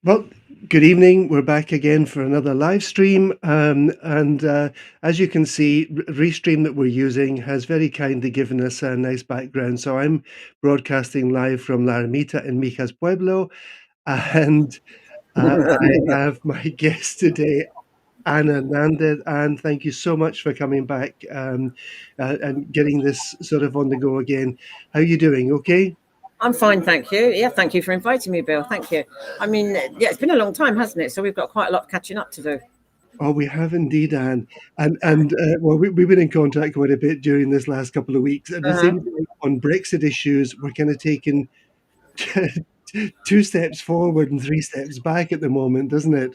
Well, good evening. We're back again for another live stream. As you can see, Restream that we're using has very kindly given us a nice background. So I'm broadcasting live from La Ermita in Mijas Pueblo. And I have my guest today, Anne Hernandez. Anne, thank you so much for coming back and getting this sort of on the go again. How are you doing? Okay? I'm fine, thank you. Yeah, thank you for inviting me, Bill. Thank you. I mean, yeah, it's been a long time, hasn't it? So we've got quite a lot of catching up to do. Oh, we have indeed, Anne. Well, we've been in contact quite a bit during this last couple of weeks, and it Uh-huh. seems like on Brexit issues, we're kind of taking two steps forward and three steps back at the moment, doesn't it?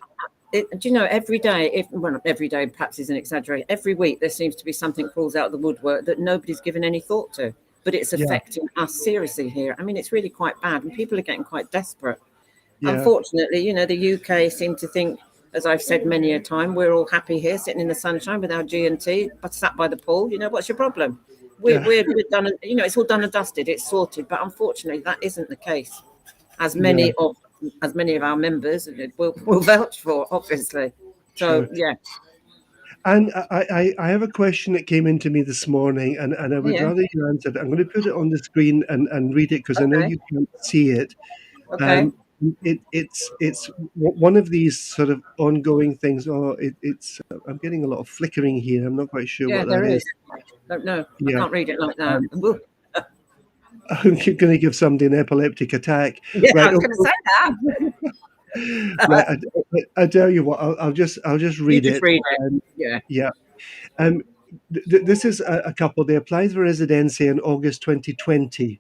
Do you know, every day, well, not every day, perhaps is an exaggeration, every week there seems to be something crawls out of the woodwork that nobody's given any thought to. But it's Yeah, affecting us seriously here. I mean, it's really quite bad, and people are getting quite desperate. yeah, Unfortunately, you know, the UK seem to think, as I've said many a time, we're all happy here, sitting in the sunshine with our G&T, but sat by the pool. You know, what's your problem? yeah, We're done. You know, it's all done and dusted. It's sorted. But unfortunately, that isn't the case, as yeah, many of our members will vouch for, obviously. So sure. yeah, And I have a question that came into me this morning, and I would yeah, rather you answered it. I'm going to put it on the screen and read it because I know okay, you can't see it. okay, Um, it's one of these sort of ongoing things. I'm getting a lot of flickering here. I'm not quite sure yeah, what that there is. is. No, I Yeah, can't read it like that. um, I'm going to give somebody an epileptic attack. Yeah, I Right, was going to say right. that. I tell you what. I'll just You read just it. read it. Yeah. Yeah. Um, this is a couple. They applied for residency in August 2020.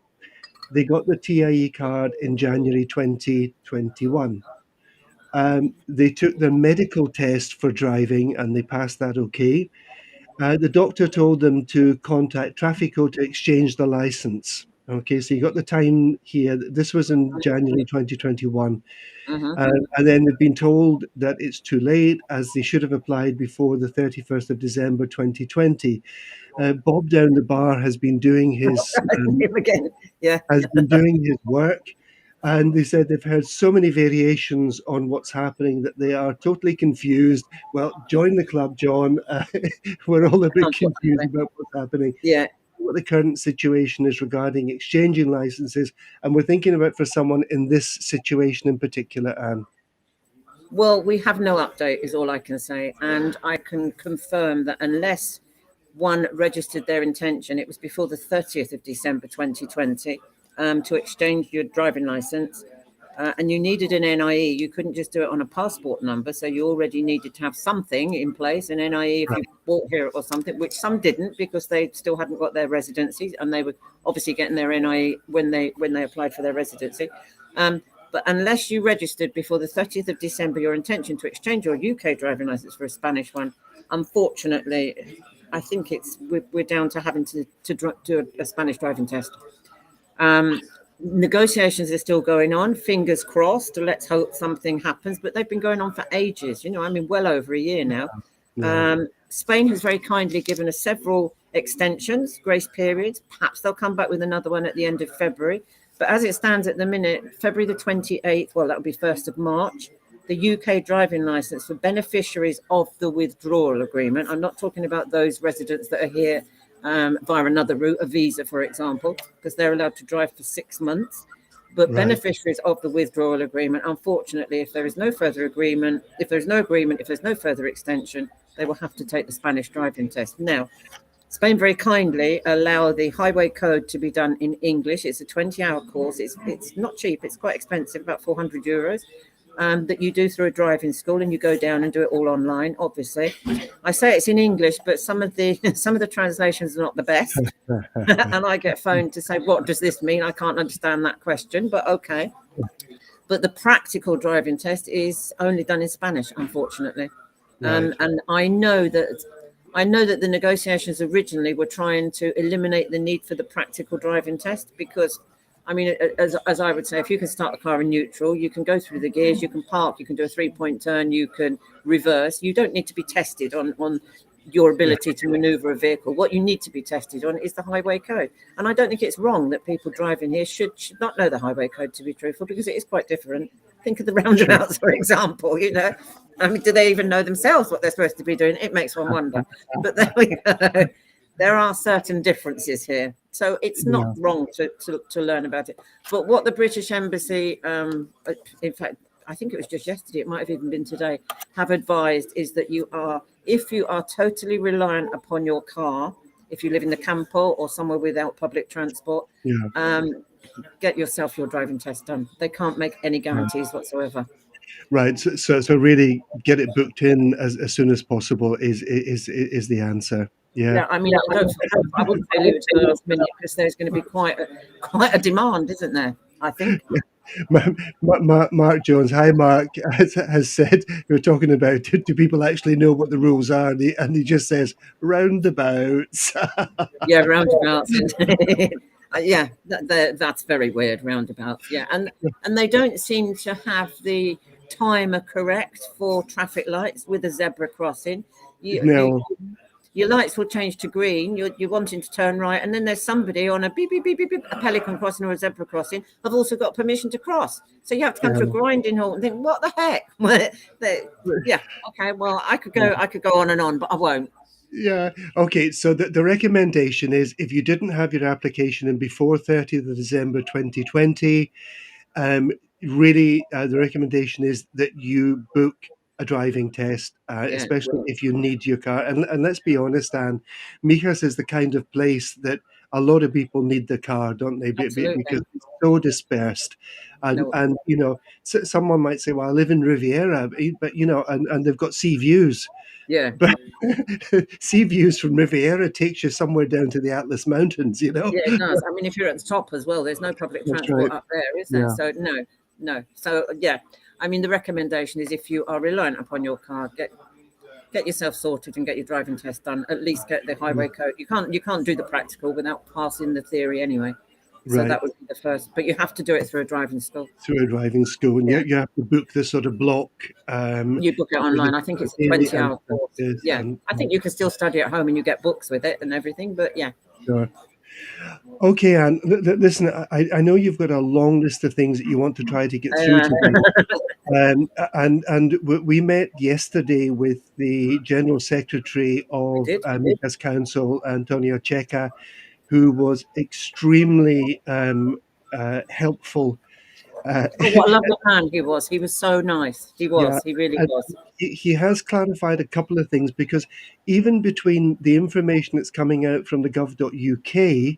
They got the TIE card in January 2021. They took their medical test for driving and they passed that okay. The doctor told them to contact Trafico to exchange the license. Okay, so you got the time here. This was in January 2021. Mm-hmm. And then they've been told that it's too late as they should have applied before the 31st of December 2020. Bob down the bar Him again. Yeah. has been doing his work. And they said they've heard so many variations on what's happening that they are totally confused. Well, join the club, John. We're all a bit confused Unfortunately. about what's happening, Yeah. what the current situation is regarding exchanging licenses. And we're thinking about for someone in this situation in particular, Anne. Well, we have no update, is all I can say. And I can confirm that unless one registered their intention, it was before the 30th of December 2020, to exchange your driving license. And you needed an NIE. You couldn't just do it on a passport number. So you already needed to have something in place, an NIE if you bought here or something, which some didn't because they still hadn't got their residency and they were obviously getting their NIE when they applied for their residency. Um, but unless you registered before the 30th of December your intention to exchange your UK driving license for a Spanish one, unfortunately, I think we're down to having to do a Spanish driving test. Um, Negotiations are still going on. Fingers crossed. Let's hope something happens. But they've been going on for ages. You know, I mean, well over a year now. Yeah, Spain has very kindly given us several extensions, grace periods. Perhaps they'll come back with another one at the end of February. But as it stands at the minute, February the 28th, well, that'll be 1st of March, the UK driving license for beneficiaries of the withdrawal agreement. I'm not talking about those residents that are here via another route, a visa, for example, because they're allowed to drive for 6 months. But right. beneficiaries of the withdrawal agreement, unfortunately, if there is no further agreement, if there's no agreement, if there's no further extension, they will have to take the Spanish driving test. Now, Spain very kindly allow the highway code to be done in English. It's a 20-hour course. It's not cheap. It's quite expensive, about €400. That you do through a driving school, and you go down and do it all online. Obviously, I say it's in English, but some of the translations are not the best, and I get phoned to say, "What does this mean?" I can't understand that question, but okay. But the practical driving test is only done in Spanish, unfortunately. Right. And I know that the negotiations originally were trying to eliminate the need for the practical driving test because, I mean, as I would say, if you can start the car in neutral, you can go through the gears, you can park, you can do a 3-point turn, you can reverse. You don't need to be tested on your Yeah. ability to maneuver a vehicle. What you need to be tested on is the highway code. And I don't think it's wrong that people driving here should not know the highway code, to be truthful, because it is quite different. Think of the Sure. roundabouts, for example, you know. I mean, do they even know themselves what they're supposed to be doing? It makes one wonder. But there we go. There are certain differences here. So it's not Yeah. wrong to learn about it. But what the British Embassy, in fact, I think it was just yesterday, it might have even been today, have advised is that if you are totally reliant upon your car, if you live in the campo or somewhere without public transport, Yeah. get yourself your driving test done. They can't make any Right. guarantees whatsoever. Right. So really get it booked in as soon as possible is the answer. Yeah. Yeah, I mean, I wouldn't say leave it to the last minute because there's going to be quite a demand, isn't there? I think. Mark Jones, hi Mark, has said we are talking about do people actually know what the rules are, and he just says roundabouts. Yeah, roundabouts. Yeah, that's very weird. Roundabouts. Yeah, and they don't seem to have the timer correct for traffic lights with a zebra crossing. You No. your lights will change to green. You're wanting to turn right, and then there's somebody on a beep beep beep beep, beep a pelican crossing or a zebra crossing. Have also got permission to cross, so you have to come to a Yeah. grinding halt and think, what the heck? Yeah, okay. Well, I could go on and on, but I won't. Yeah. Okay. So the recommendation is if you didn't have your application in before 30th of December 2020, um, really, the recommendation is that you book a driving test, Yeah, especially if you need your car. And let's be honest, Anne, Mijas is the kind of place that a lot of people need the car, don't they? Because absolutely. it's so dispersed. No. And someone might say, well, I live in Riviera, but, and they've got sea views. Yeah. But sea views from Riviera takes you somewhere down to the Atlas Mountains, you know? Yeah, it does. I mean, if you're at the top as well, there's no public That's right. transport up there, is there? Yeah. So no, no. So yeah, I mean, the recommendation is if you are reliant upon your car, get yourself sorted and get your driving test done. At least get the highway code. You can't do the practical without passing the theory anyway. So Right. that would be the first, but you have to do it through a driving school. Through a driving school, and Yeah, you have to book this sort of block, you book it with online. I think it's a daily and 20-hour course. this Yeah, I think you can still study at home and you get books with it and everything. But yeah, sure. Okay, Anne, listen, I know you've got a long list of things that you want to try to get through uh, today. We met yesterday with the General Secretary we of did. Mijas Council, Antonio Checa, who was extremely helpful. Uh, Oh, what a lovely man he was. He was so nice. He yeah, was. He really and was. he has clarified a couple of things because even between the information that's coming out from the gov.uk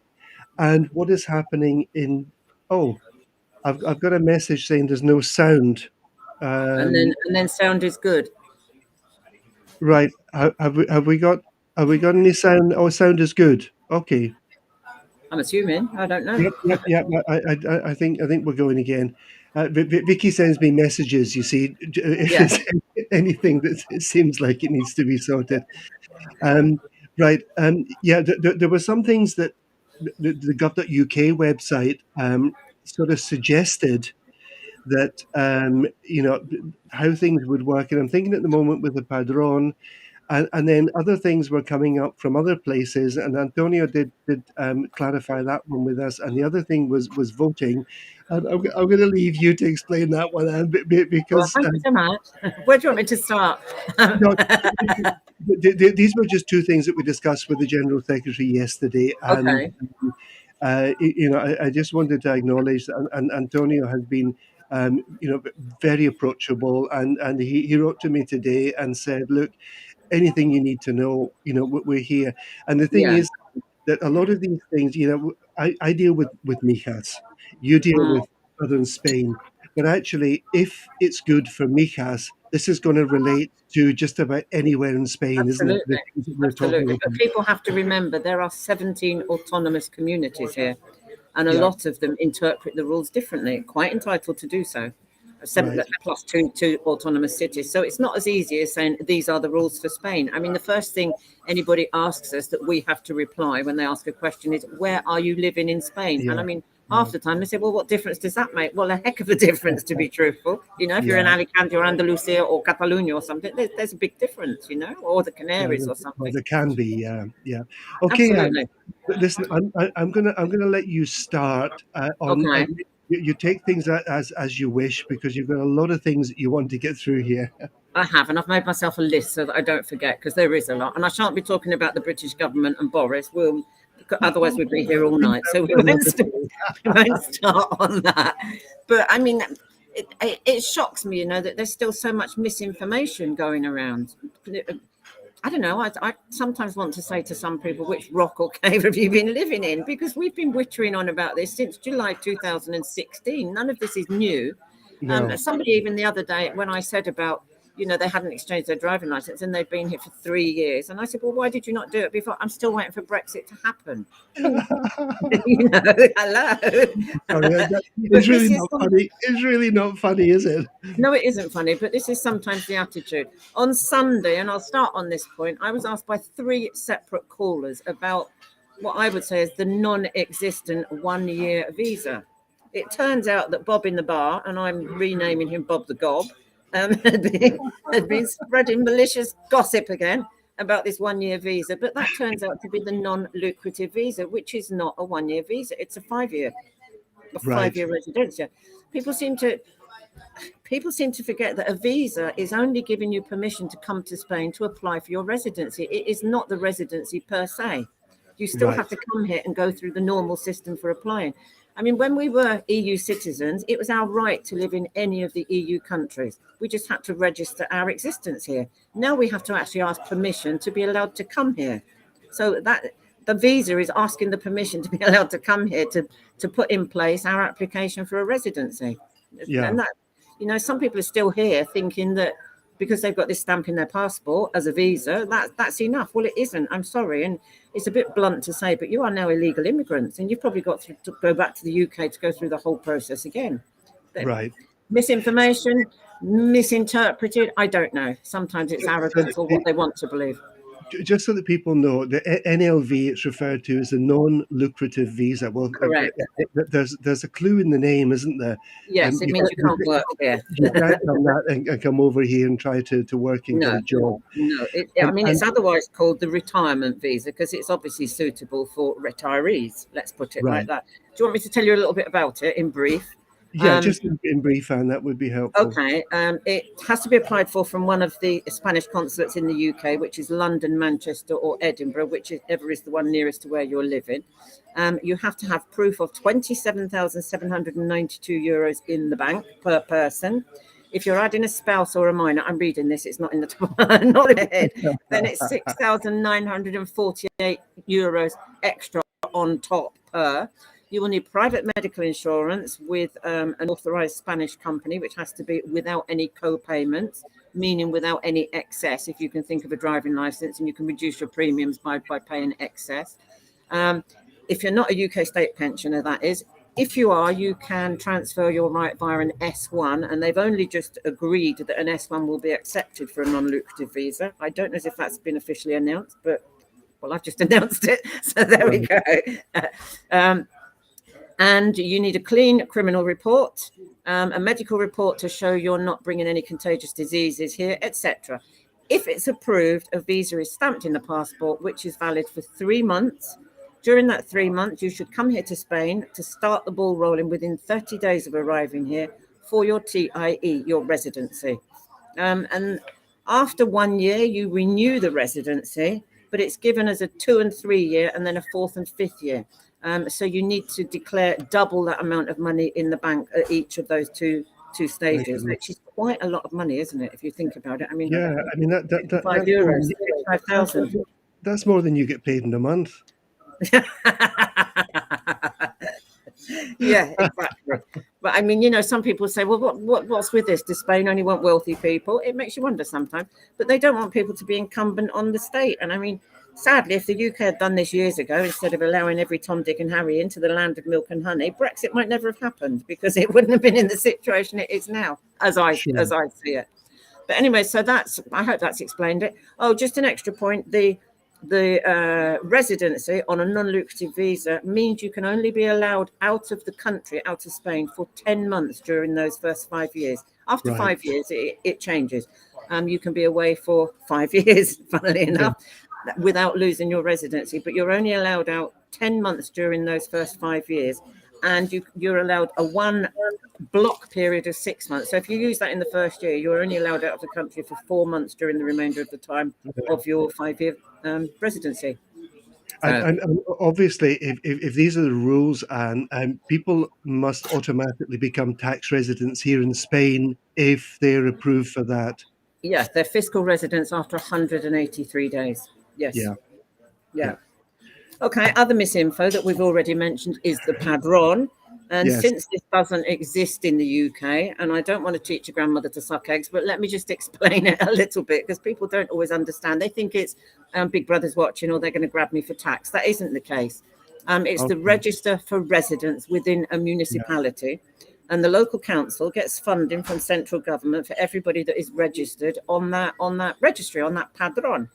and what is happening in, oh, I've got a message saying there's no sound. And then Um, and then sound is good. right, have we got any sound? Oh, sound is good. Okay. I'm assuming. I don't know. Yep. I think we're going again. Vicky sends me messages. You see, if Yeah. there's anything that it seems like it needs to be sorted. Um, right. Yeah. There were some things that the gov.uk website sort of suggested that how things would work, and I'm thinking at the moment with the Padrón. And then other things were coming up from other places, and Antonio did clarify that one with us. And the other thing was voting. And I'm going to leave you to explain that one, Anne, Well, because thank you so much. Where do you want me to start? no, these were just two things that we discussed with the General Secretary yesterday, and Okay. I just wanted to acknowledge that and Antonio has been. Very approachable, and he wrote to me today and said, "Look, anything you need to know, we're here." And the thing Yeah. is that a lot of these things, I deal with Mijas, you deal Mm, with southern Spain, but actually, if it's good for Mijas, this is going to relate to just about anywhere in Spain, isn't it? The absolutely. things that we're talking Absolutely. But about. people have to remember there are 17 autonomous communities here, and a Yeah, lot of them interpret the rules differently, quite entitled to do so. Seven right. plus two autonomous cities. So it's not as easy as saying these are the rules for Spain. I mean, the first thing anybody asks us that we have to reply when they ask a question is, where are you living in Spain? And I Yeah, mean, yeah, half the time they say, well, what difference does that make? Well, a heck of a difference, to be truthful. If you're in yeah. Alicante or Andalusia or Catalonia or something, there's a big difference, or the Well, Canaries or well, something. there can be, yeah, yeah. Okay, Absolutely. listen, I'm gonna let you start on Okay. you take things as you wish, because you've got a lot of things that you want to get through here. I have, and I've made myself a list so that I don't forget, because there is a lot. And I shan't be talking about the British government and Boris. Otherwise we'd be here all night. So we won't start on that. But I mean, it shocks me, that there's still so much misinformation going around. I don't know. I sometimes want to say to some people, which rock or cave have you been living in? Because we've been wittering on about this since July 2016. None of this is new. No. Somebody even the other day, when I said about, they hadn't exchanged their driving license and they've been here for 3 years. And I said, well, why did you not do it before? I'm still waiting for Brexit to happen. Hello. It's really not funny. It's really not funny, is it? No, it isn't funny, but this is sometimes the attitude. On Sunday, and I'll start on this point, I was asked by 3 separate callers about what I would say is the non-existent 1-year visa. It turns out that Bob in the bar, and I'm renaming him Bob the Gob, had been spreading malicious gossip again about this 1-year visa, but that turns out to be the non-lucrative visa, which is not a 1-year visa. It's a 5-year residency. People seem to forget that a visa is only giving you permission to come to Spain to apply for your residency. It is not the residency per se. You still have to come here and go through the normal system for applying. I mean, when we were EU citizens, it was our right to live in any of the EU countries. We just had to register our existence here. Now we have to actually ask permission to be allowed to come here. So that the visa is asking the permission to be allowed to come here to put in place our application for a residency. Yeah. And that, some people are still here thinking that because they've got this stamp in their passport as a visa, that's enough. Well, it isn't. I'm sorry. And it's a bit blunt to say, but you are now illegal immigrants and you've probably got to go back to the UK to go through the whole process again. Right. Misinformation, misinterpreted. I don't know. Sometimes it's arrogance or what they want to believe. Just so that people know, the NLV it's referred to as a non-lucrative visa. Well, correct. There's a clue in the name, isn't there? Yes, it means you can't work here. You can't come and come over here and try to work and get a job. No, it's otherwise called the retirement visa because it's obviously suitable for retirees. Let's put it like that. Do you want me to tell you a little bit about it in brief? Yeah, just in brief, Anne, that would be helpful. Okay. It has to be applied for from one of the Spanish consulates in the UK, which is London, Manchester, or Edinburgh, whichever is the one nearest to where you're living. You have to have proof of €27,792 in the bank per person. If you're adding a spouse or a minor, I'm reading this, it's not in the top, not in the head, then it's €6,948 extra on top per. You will need private medical insurance with an authorized Spanish company, which has to be without any co-payments, meaning without any excess. If you can think of a driving license and you can reduce your premiums by paying excess. If you're not a UK state pensioner, that is. If you are, you can transfer your right via an S1, and they've only just agreed that an S1 will be accepted for a non-lucrative visa. I don't know if that's been officially announced, but, well, I've just announced it, so there we go. And you need a clean criminal report, a medical report to show you're not bringing any contagious diseases here, etc. If it's approved, a visa is stamped in the passport, which is valid for 3 months. During that 3 months, you should come here to Spain to start the ball rolling within 30 days of arriving here for your TIE, your residency. And after 1 year, you renew the residency, but it's given as a 2 and 3 year and then a 4th and 5th year. So you need to declare double that amount of money in the bank at each of those two stages, which is quite a lot of money, isn't it? If you think about it, I mean, €5, 5,000. That's more than you get paid in a month. Yeah, exactly. But I mean, some people say, well, what's with this? Does Spain only want wealthy people? It makes you wonder sometimes, but they don't want people to be incumbent on the state. And I mean, sadly, if the UK had done this years ago, instead of allowing every Tom, Dick and Harry into the land of milk and honey, Brexit might never have happened because it wouldn't have been in the situation it is now, as I see it. But anyway, so I hope that's explained it. Oh, just an extra point. The residency on a non-lucrative visa means you can only be allowed out of the country, out of Spain, for 10 months during those first 5 years. After 5 years, it changes. You can be away for 5 years, funnily enough, without losing your residency, but you're only allowed out 10 months during those first 5 years. and you're allowed a one block period of 6 months. So if you use that in the first year, you're only allowed out of the country for 4 months during the remainder of the time of your 5-year residency. And obviously, if these are the rules, and people must automatically become tax residents here in Spain if they're approved for that. Yeah, they're fiscal residents after 183 days. Yes. Yeah. Yeah. Okay, other misinfo that we've already mentioned is the Padrón. And Yes. since this doesn't exist in the UK, and I don't want to teach a grandmother to suck eggs, but let me just explain it a little bit, because people don't always understand. They think it's Big Brother's watching, or they're going to grab me for tax. That isn't the case. It's the Okay. register for residents within a municipality. And the local council gets funding from central government for everybody that is registered on that registry, on that Padrón.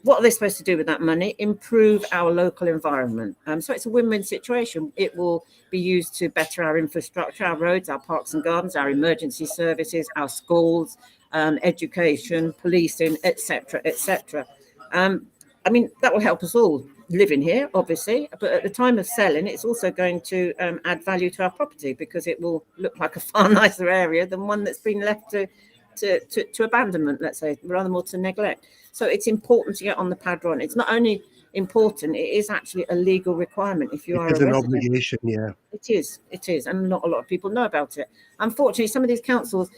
What are they supposed to do with that money? Improve our local environment. So it's a win-win situation. It will be used to better our infrastructure, our roads, our parks and gardens, our emergency services, our schools, education, policing, etc., etc. I mean, that will help us all living here, obviously, but at the time of selling, it's also going to add value to our property, because it will look like a far nicer area than one that's been left to abandonment, let's say, rather more to neglect. So it's important to get on the Padrón. It's not only important, it is actually a legal requirement if you are It's a an resident. obligation, yeah. It is, and not a lot of people know about it. Unfortunately, some of these councils,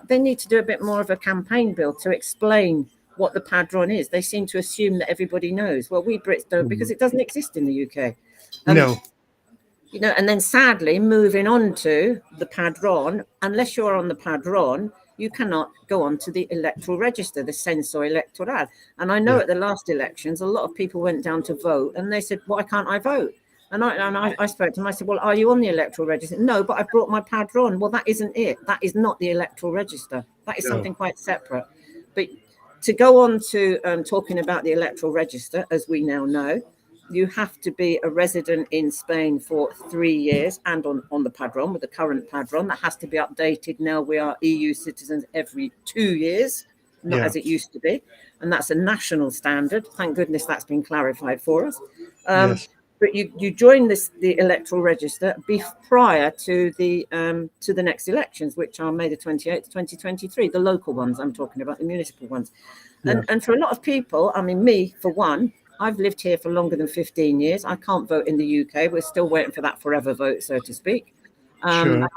they need to do a bit more of a campaign bill to explain what the Padrón is. They seem to assume that everybody knows. Well, we Brits don't, because it doesn't exist in the UK. No. You know, and then sadly, moving on to the Padrón, unless you're on the Padrón, you cannot go on to the Electoral Register, the Censo Electoral. And I know Yeah. at the last elections, a lot of people went down to vote, and they said, why can't I vote? And I spoke to them. I said, well, are you on the Electoral Register? No, but I brought my Padrón. Well, that isn't it. That is not the Electoral Register. That is No. something quite separate. But to go on to talking about the Electoral Register, as we now know, you have to be a resident in Spain for 3 years and on the Padrón, with the current Padrón. That has to be updated. Now we are EU citizens every 2 years, not Yeah. as it used to be. And that's a national standard. Thank goodness that's been clarified for us. Yes. But you join the Electoral Register prior to the next elections, which are May the 28th, 2023, the local ones I'm talking about, the municipal ones. Yeah. And for a lot of people, I mean, me, for one, I've lived here for longer than 15 years. I can't vote in the UK. We're still waiting for that forever vote, so to speak. Sure.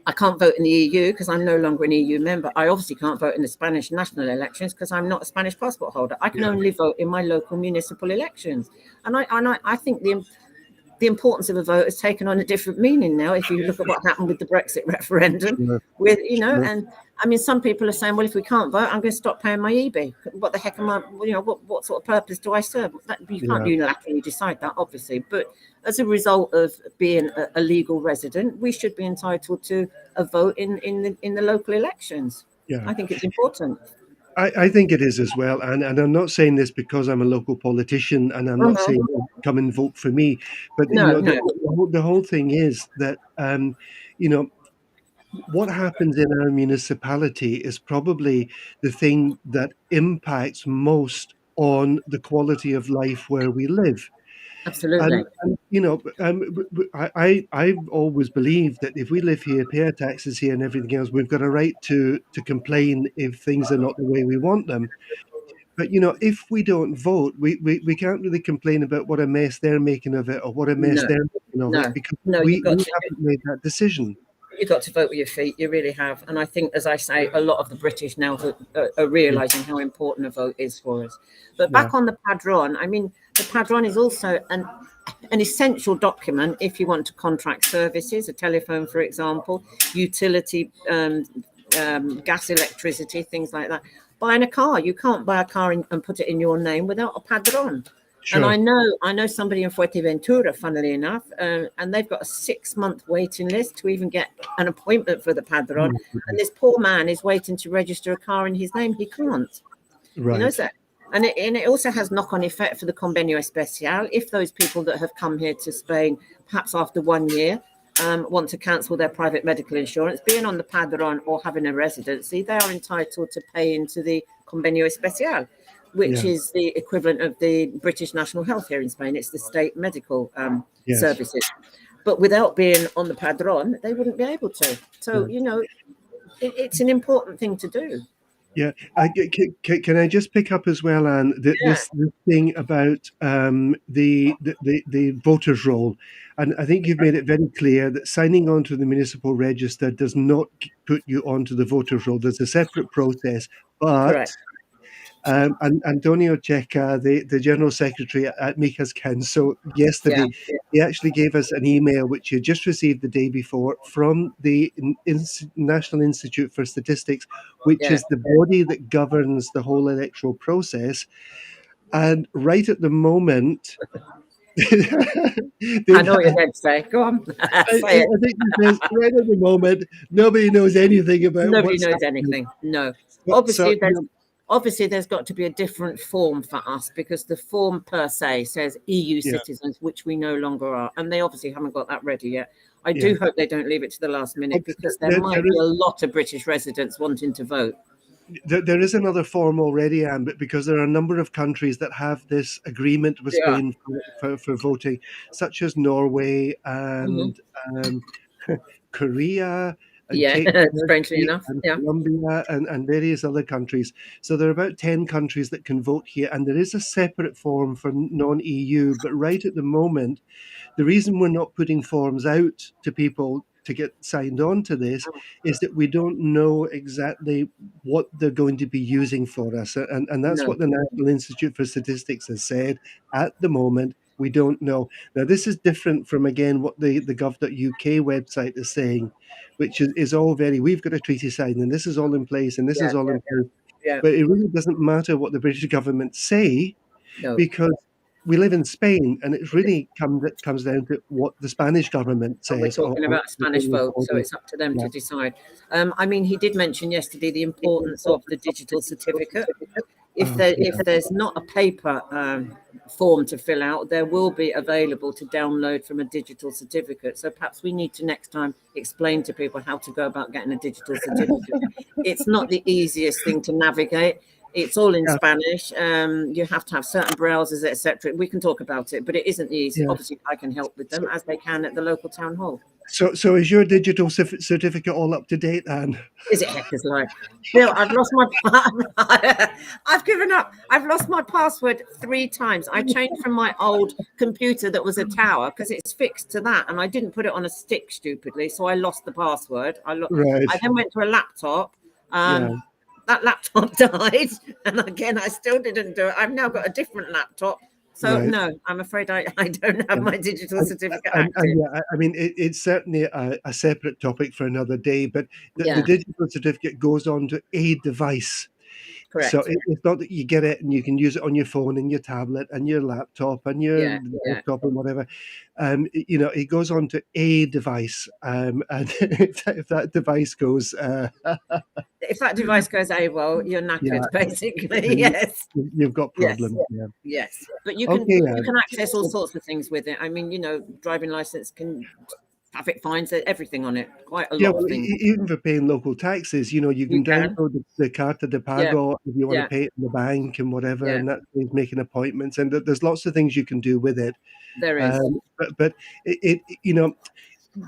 I can't vote in the EU because I'm no longer an EU member. I obviously can't vote in the Spanish national elections because I'm not a Spanish passport holder. I can only vote in my local municipal elections. And I think the importance of a vote has taken on a different meaning now. If you look at what happened with the Brexit referendum, Sure. with sure. And I mean, some people are saying, well, if we can't vote, I'm going to stop paying my EB. What the heck am I? What sort of purpose do I serve? You can't unilaterally decide that, obviously. But as a result of being a legal resident, we should be entitled to a vote in the local elections. Yeah. I think it's important. I think it is as well, and I'm not saying this because I'm a local politician, and I'm not saying come and vote for me, but the whole thing is that what happens in our municipality is probably the thing that impacts most on the quality of life where we live. Absolutely. I've always believed that if we live here, pay our taxes here and everything else, we've got a right to complain if things are not the way we want them. But, if we don't vote, we can't really complain about what a mess they're making of it or what a mess No, they're making of it, because we haven't made that decision. You've got to vote with your feet. You really have. And I think, as I say, a lot of the British now are realising how important a vote is for us. But back on the Padrón, I mean, the Padrón is also an essential document if you want to contract services, a telephone, for example, utility, gas, electricity, things like that. Buying a car, you can't buy a car and put it in your name without a Padrón. Sure. And I know somebody in Fuerteventura, funnily enough, and they've got a 6-month waiting list to even get an appointment for the Padrón. And this poor man is waiting to register a car in his name. He can't. Right. And it also has knock-on effect for the Convenio Especial. If those people that have come here to Spain, perhaps after 1 year, want to cancel their private medical insurance, being on the Padrón or having a residency, they are entitled to pay into the Convenio Especial, which is the equivalent of the British National Health here in Spain. It's the state medical services. but without being on the Padrón, they wouldn't be able to. So, it's an important thing to do. Yeah. Can I just pick up as well, Anne, Yeah, this thing about the voters' roll, and I think you've made it very clear that signing on to the municipal register does not put you onto the voters' roll. There's a separate process, but correct. and Antonio Checa, the general secretary at Mijas Council, Yeah, yesterday, he actually gave us an email which he had just received the day before from the National Institute for Statistics, which yeah. is the body that governs the whole electoral process. And right at the moment, I they've know what you're had, going to say. Go on, say it. I think he says, right at the moment, nobody knows anything about Nobody what's knows happening. anything. No. So, Obviously, there's got to be a different form for us because the form per se says EU yeah, citizens, which we no longer are, and they obviously haven't got that ready yet. I yeah. do hope they don't leave it to the last minute because there There might be is a lot of British residents wanting to vote. there is another form already, Anne, but because there are a number of countries that have this agreement with Yeah. Spain for voting, such as Norway Hmm. and um, Korea and Yeah. Czech Strangely Republic enough. and Yeah. Colombia and various other countries. So there are about 10 countries that can vote here, and there is a separate form for non-EU. But right at the moment, the reason we're not putting forms out to people to get signed on to this is that we don't know exactly what they're going to be using for us. And that's No. what the National Institute for Statistics has said. At the moment, we don't know. Now, this is different from, again, what the gov.uk website is saying, which is all very, we've got a treaty signed and this is all in place and this Yeah. is all Yeah. in place. Yeah. But it really doesn't matter what the British government say, No. because we live in Spain, and it really comes down to what the Spanish government And we're says talking on about a Spanish vote, so it's up to them yeah. to decide. I mean, he did mention yesterday the importance of the digital certificate. If there's not a paper form to fill out, there will be available to download from a digital certificate. So perhaps we need to next time explain to people how to go about getting a digital certificate. It's not the easiest thing to navigate. It's all in Yeah, Spanish. You have to have certain browsers, etc. We can talk about it, but it isn't easy. yeah. Obviously, I can help with them So, as they can at the local town hall. so is your digital certificate all up to date, Anne? Is it Hector's life? Bill, I've lost my. I've given up. I've lost my password 3 times. I changed from my old computer that was a tower because it's fixed to that, and I didn't put it on a stick stupidly, so I lost the password. Right. I then went to a laptop. Yeah. That laptop died, and again, I still didn't do it. I've now got a different laptop. So Right. no, I'm afraid I don't have Yeah. my digital certificate And active. yeah, I mean, it's certainly a separate topic for another day, but the Yeah, digital certificate goes on to a device. So correct. it's not that you get it and you can use it on your phone and your tablet and your laptop and your Yeah, yeah. desktop and whatever. It goes on to a device, and if that device goes, If that device goes AWOL, you're yeah, knackered, basically. then Yes, you've got yes, problems. Yeah. yes. But you can Okay. you can access all sorts of things with it. I mean, driving license can traffic fines, everything on it. Quite a Yeah, lot of well, things. even for paying local taxes, you You can can. download the Carta de Yeah, Pago if you want to yeah, pay it in the bank and whatever, yeah. and that means making appointments, and there's lots of things you can do with it. There is. But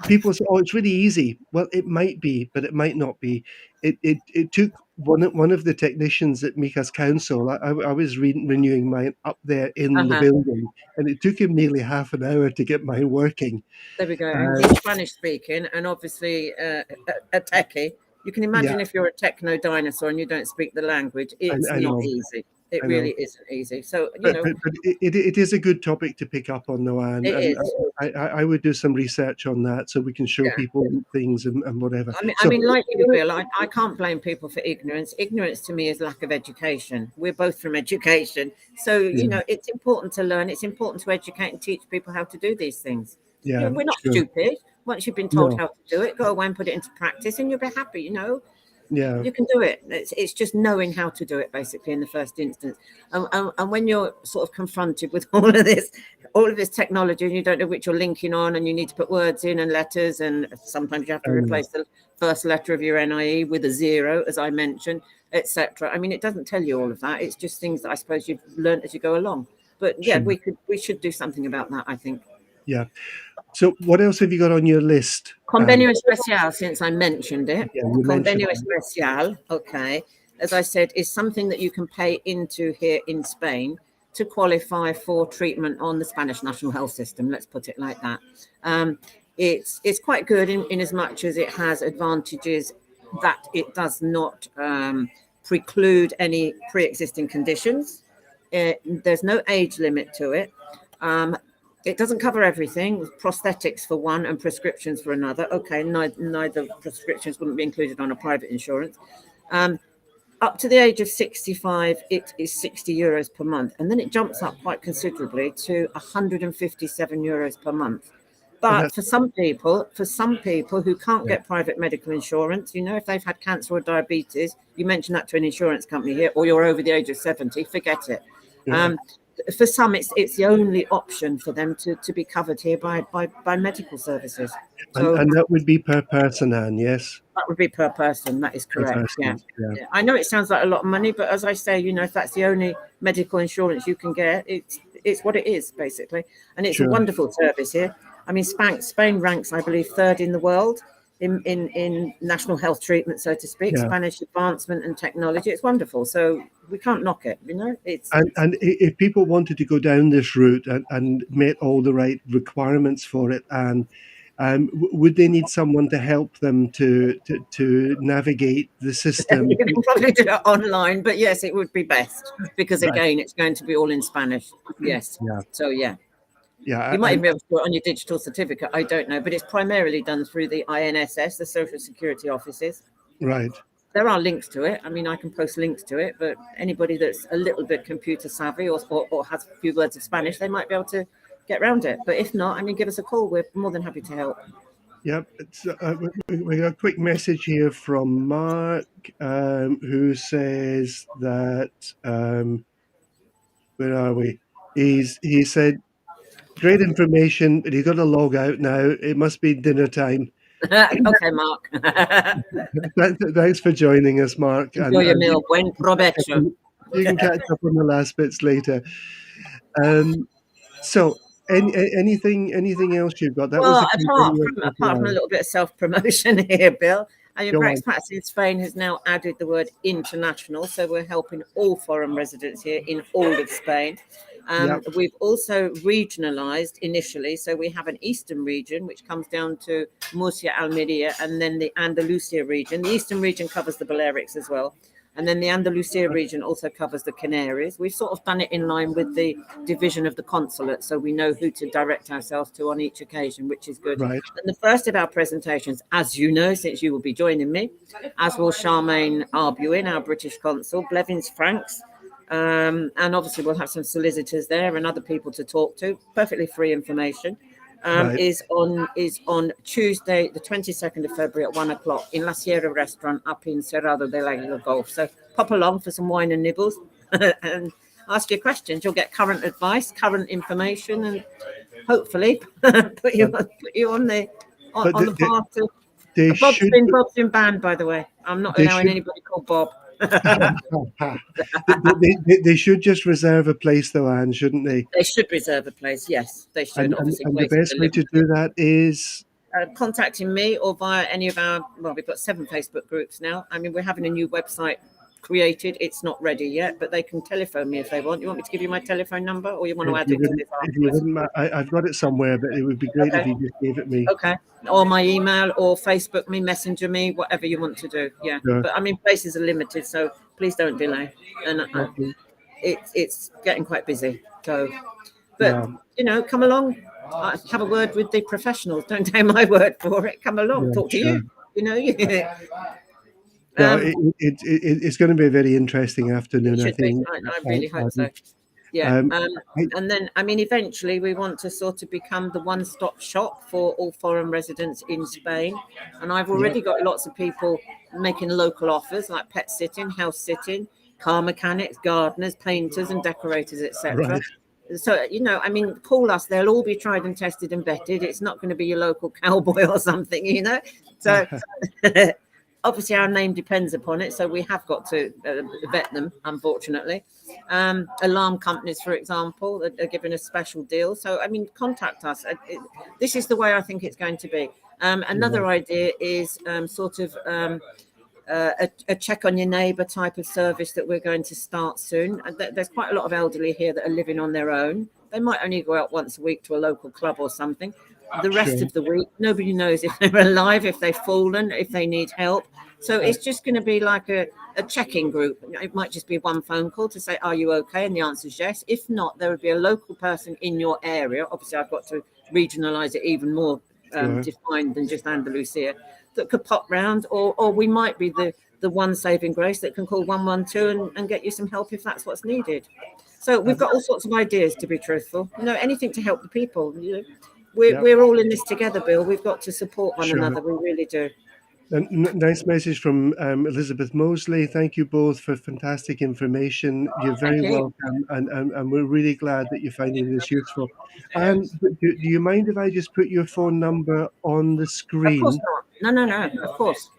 people say, "Oh, it's really easy." Well, it might be, but it might not be. It took one of the technicians at Mika's council. I was renewing mine up there in the Uh-huh. building, and it took him nearly half an hour to get mine working. There we go. And Uh, he's Spanish speaking, and obviously a techie. You can yeah, imagine if you're a techno dinosaur and you don't speak the language, it's I not know, easy. It I really know. isn't easy. So But it is a good topic to pick up on, though, Anne, it and is. I would do some research on that so we can show Yeah. people things and whatever. I So mean, like you, Bill, I can't blame people for ignorance. Ignorance to me is lack of education. We're both from education. So, yeah, it's important to learn. It's important to educate and teach people how to do these things. yeah, We're not sure. stupid. Once you've been told No, how to do it, go away and put it into practice and you'll be happy. yeah, You can do it. It's just knowing how to do it, basically, in the first instance. And when you're sort of confronted with all of this technology, and you don't know which you're linking on, and you need to put words in and letters, and sometimes you have to I know. replace the first letter of your NIE with a zero, as I mentioned, etc. I mean, it doesn't tell you all of that. It's just things that I suppose you've learned as you go along. But yeah, Sure. we should do something about that, I think. Yeah. So what else have you got on your list? Convenio Especial, since I mentioned it. Yeah, you mentioned Convenio that. Especial, okay, as I said, is something that you can pay into here in Spain to qualify for treatment on the Spanish national health system. Let's put it like that. It's quite good in as much as it has advantages that it does not preclude any pre-existing conditions. There's no age limit to it. It doesn't cover everything. Prosthetics for one and prescriptions for another. Okay, neither prescriptions wouldn't be included on a private insurance. Up to the age of 65, it is 60 euros per month. And then it jumps up quite considerably to 157 euros per month. And But that's for some people who can't yeah, get private medical insurance, if they've had cancer or diabetes, you mention that to an insurance company here, or you're over the age of 70, forget it. yeah. For some, it's the only option for them to be covered here by medical services. So And that would be per person, Anne, yes? that would be per person. That is Per correct. Yeah. person, yeah. Yeah. I know it sounds like a lot of money, but as I say, if that's the only medical insurance you can get, it's what it is basically, and it's a Sure. wonderful service here. I mean, Spain ranks, I believe, third in the world in national health treatment, so to speak. Yeah. Spanish advancement and technology. It's wonderful. So we can't knock it. It's And if people wanted to go down this route and met all the right requirements for it, and would they need someone to help them to navigate the you system? can probably do it online, but yes, it would be best because Right. again, it's going to be all in Spanish. Yes. Yeah. So yeah. Yeah. You might even be able to do it on your digital certificate. I don't know, but it's primarily done through the INSS, the Social Security offices. Right. There are links to it. I mean, I can post links to it, but anybody that's a little bit computer savvy or has a few words of Spanish, they might be able to get around it. But if not, I mean, give us a call. We're more than happy to help. Yep. We got a quick message here from Mark, who says that where are we? He said great information, but he's got to log out now. It must be dinner time. Okay, Mark. Thanks for joining us, Mark. Enjoy your meal. Buen provecho. You can catch up on the last bits later. So, anything else you've got? That was Well, the Convenio apart from a Especial. little bit of self-promotion here, Bill, I mean, Go on. Practice in Spain has now added the word international, so we're helping all foreign residents here in all of Spain. Yep. We've also regionalised initially, so we have an eastern region which comes down to Murcia, Almeria, and then the Andalusia region. The eastern region covers the Balearics as well. And then the Andalusia region also covers the Canaries. We've sort of done it in line with the division of the consulate, so we know who to direct ourselves to on each occasion, which is good. Right. And the first of our presentations, as you know, since you will be joining me, as will Charmaine Arbuin, our British consul, Blevins Franks, and obviously we'll have some solicitors there and other people to talk to, perfectly free information. Right. Is on Tuesday, the 22nd of February at 1:00 in La Sierra restaurant up in Cerrado de la Golf. So pop along for some wine and nibbles and ask your questions. You'll get current advice, current information, and hopefully put you on the path to. They should. Bob's been banned, by the way. I'm not allowing anybody called Bob. They should just reserve a place, though, Anne, shouldn't they? They should reserve a place. Yes, they should. And Obviously, the best way to do that is contacting me or via any of our. Well, we've got 7 Facebook groups now. I mean, we're having a new website created. It's not ready yet, but they can telephone me if they want. You want me to give you my telephone number, or you want to add it to this afterwards? I've got it somewhere, but it would be great if you just gave it me. Okay. Or my email, or Facebook me, messenger me, whatever you want to do. Yeah. Sure. But I mean, places are limited, so please don't delay. And it's getting quite busy. So, but come along, have a word with the professionals. Don't take my word for it. Come along, talk to you. It's going to be a very interesting afternoon, I think. I really hope so. Yeah. And then, I mean, eventually we want to sort of become the one-stop shop for all foreign residents in Spain. And I've already got lots of people making local offers like pet sitting, house sitting, car mechanics, gardeners, painters and decorators, etc. Right. So, I mean, call us. They'll all be tried and tested and vetted. It's not going to be your local cowboy or something, So obviously our name depends upon it, so we have got to vet them, unfortunately. Alarm companies, for example, are giving us special deals. So, I mean, contact us. This is the way I think it's going to be. Another idea is sort of a check on your neighbour type of service that we're going to start soon. There's quite a lot of elderly here that are living on their own. They might only go out once a week to a local club or something. The rest of the week, nobody knows if they're alive, if they've fallen, if they need help. So it's just going to be like a check-in group. It might just be one phone call to say, are you okay? And the answer is yes. If not, there would be a local person in your area. Obviously, I've got to regionalise it even more defined than just Andalusia, that could pop round, or we might be the one saving grace that can call 112 and get you some help if that's what's needed. So we've got all sorts of ideas, to be truthful. Anything to help the people. We're all in this together, Bill. We've got to support one another. We really do. Nice message from Elizabeth Mosley. Thank you both for fantastic information. You're very welcome, and we're really glad that you're finding this useful. And do you mind if I just put your phone number on the screen? Of course not. No, of course.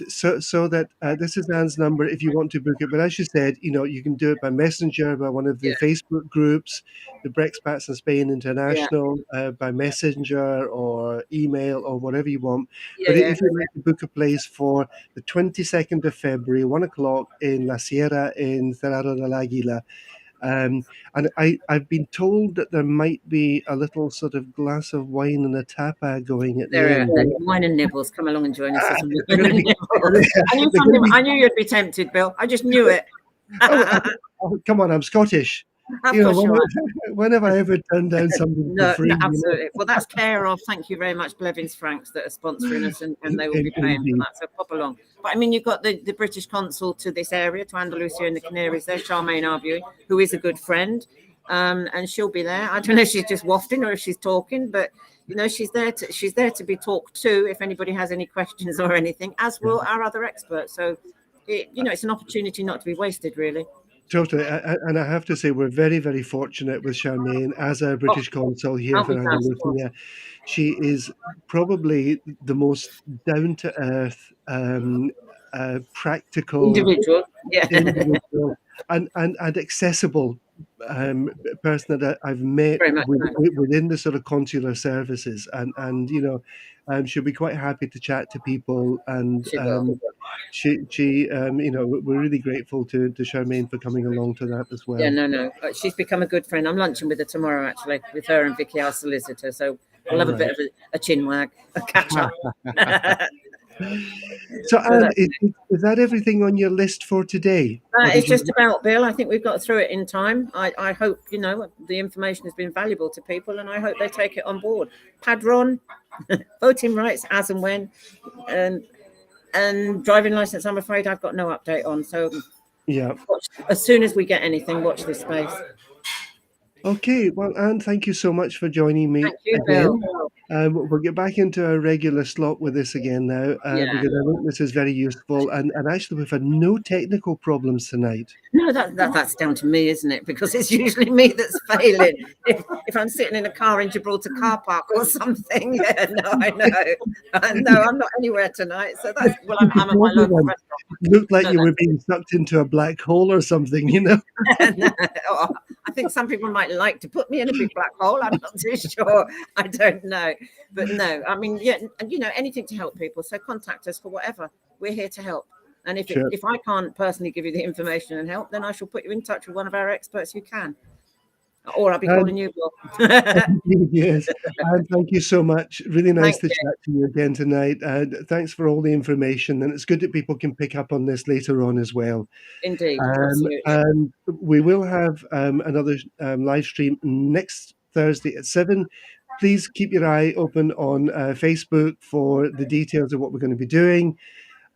So that this is Anne's number if you want to book it. But as you said, you can do it by Messenger, by one of the Facebook groups, the Brexpats in Spain International, by Messenger or email or whatever you want. But if you'd like to book a place for the 22nd of February, 1 o'clock in La Sierra in Cerrado del Águila, and I've been told that there might be a little sort of glass of wine and a tapa going at the end. Wine and nibbles. Come along and join us. I knew you'd be tempted, Bill. I just knew it. Come on, I'm Scottish. When have I ever turned down something for free? No, absolutely. Well, that's care of, thank you very much, Blevins Franks, that are sponsoring us, and they will be paying for that. So pop along. But I mean, you've got the British consul to this area, to Andalusia and the Canaries there, Charmaine Arbury, who is a good friend, and she'll be there. I don't know if she's just wafting or if she's talking, but she's there to be talked to if anybody has any questions or anything, as will our other experts. So, it's an opportunity not to be wasted, really. Totally, and I have to say we're very, very fortunate with Charmaine as our British consul here for Andalusia. She is probably the most down-to-earth, practical individual and accessible person that I've met within the sort of consular services, and she'll be quite happy to chat to people, and she we're really grateful to Charmaine for coming along to that as well. Yeah, no, she's become a good friend. I'm lunching with her tomorrow, actually, with her and Vicky, our solicitor. So we'll have a bit of a chin wag, a catch up. So, Anne, is that everything on your list for today? It's just about, Bill. I think we've got through it in time. I hope, the information has been valuable to people, and I hope they take it on board. Padrón, voting rights as and when, and driving license, I'm afraid I've got no update on. So, as soon as we get anything, watch this space. Okay, well, Anne, thank you so much for joining me. Thank you, Bill. We'll get back into our regular slot with this again now, because I think this is very useful. And actually, we've had no technical problems tonight. No, that's down to me, isn't it? Because it's usually me that's failing. If I'm sitting in a car in Gibraltar car park or something, I know. No, I'm not anywhere tonight. So I'm at my local restaurant. Looked like you were being sucked into a black hole or something, No, I think some people might like to put me in a big black hole. I'm not too sure. I don't know. But no, I mean, anything to help people. So contact us for whatever. We're here to help. And if I can't personally give you the information and help, then I shall put you in touch with one of our experts who can. Or I'll be calling you, Bill. Yes, and thank you so much. Really nice to chat to you again tonight. Thanks for all the information, and it's good that people can pick up on this later on as well. Indeed. And we will have another live stream next Thursday at 7. Please keep your eye open on Facebook for the details of what we're going to be doing,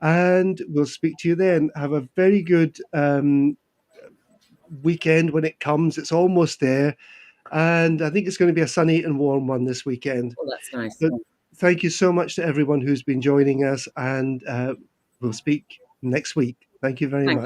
and we'll speak to you then. Have a very good weekend when it comes. It's almost there, and I think it's going to be a sunny and warm one this weekend. Oh, that's nice. But thank you so much to everyone who's been joining us, and we'll speak next week. Thank you very much.